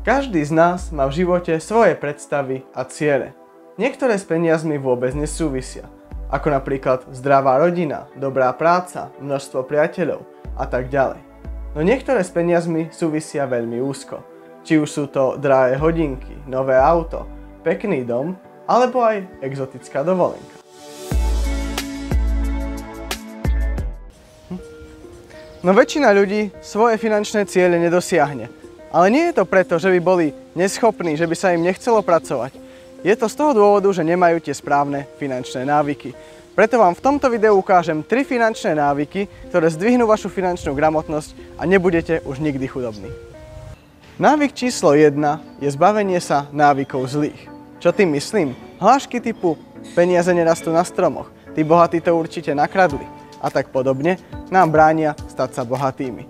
Každý z nás má v živote svoje predstavy a ciele. Niektoré s peniazmi vôbec nesúvisia, ako napríklad zdravá rodina, dobrá práca, množstvo priateľov a tak ďalej. No niektoré s peniazmi súvisia veľmi úzko. Či už sú to drahé hodinky, nové auto, pekný dom, alebo aj exotická dovolenka. No väčšina ľudí svoje finančné ciele nedosiahne. Ale nie je to preto, že by boli neschopní, že by sa im nechcelo pracovať. Je to z toho dôvodu, že nemajú tie správne finančné návyky. Preto vám v tomto videu ukážem 3 finančné návyky, ktoré zdvihnú vašu finančnú gramotnosť a nebudete už nikdy chudobní. Návyk číslo 1 je zbavenie sa návykov zlých. Čo tým myslím? Hlášky typu peniaze nerastú na stromoch, tí bohatí to určite nakradli a tak podobne nám bránia stať sa bohatými.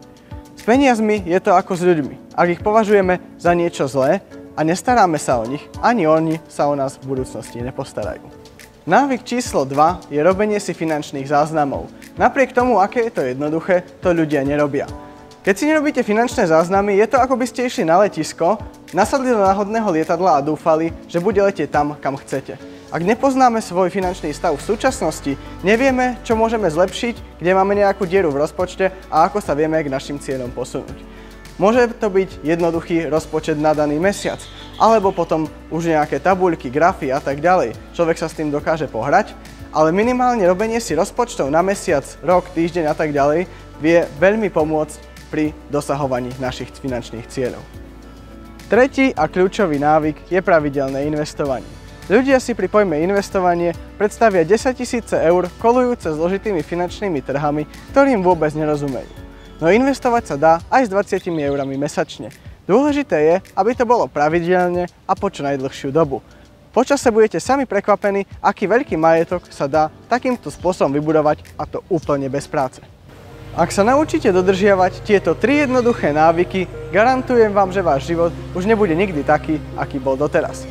S peniazmi je to ako s ľuďmi. Ak ich považujeme za niečo zlé a nestaráme sa o nich, ani oni sa o nás v budúcnosti nepostarajú. Návyk číslo 2 je robenie si finančných záznamov. Napriek tomu, aké je to jednoduché, to ľudia nerobia. Keď si nerobíte finančné záznamy, je to ako by ste išli na letisko, nasadli do náhodného lietadla a dúfali, že bude letieť tam, kam chcete. Ak nepoznáme svoj finančný stav v súčasnosti, nevieme, čo môžeme zlepšiť, kde máme nejakú dieru v rozpočte a ako sa vieme k našim cieľom posunúť. Môže to byť jednoduchý rozpočet na daný mesiac, alebo potom už nejaké tabuľky, grafy a tak ďalej. Človek sa s tým dokáže pohrať, ale minimálne robenie si rozpočtov na mesiac, rok, týždeň a tak ďalej vie veľmi pomôcť pri dosahovaní našich finančných cieľov. Tretí a kľúčový návyk je pravidelné investovanie. Ľudia si pri pojme investovanie predstavia 10 000 eur kolujúce zložitými finančnými trhami, ktorým vôbec nerozumejú. No investovať sa dá aj s 20 eurami mesačne. Dôležité je, aby to bolo pravidelne a po čo najdlhšiu dobu. Počase budete sami prekvapení, aký veľký majetok sa dá takýmto spôsobom vybudovať, a to úplne bez práce. Ak sa naučíte dodržiavať tieto 3 jednoduché návyky, garantujem vám, že váš život už nebude nikdy taký, aký bol doteraz.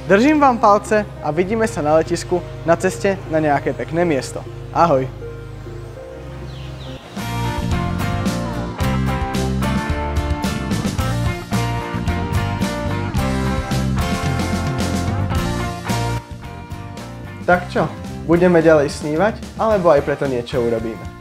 Držím vám palce a vidíme sa na letisku na ceste na nejaké pekné miesto. Ahoj! Tak čo? Budeme ďalej snívať, alebo aj preto niečo urobíme?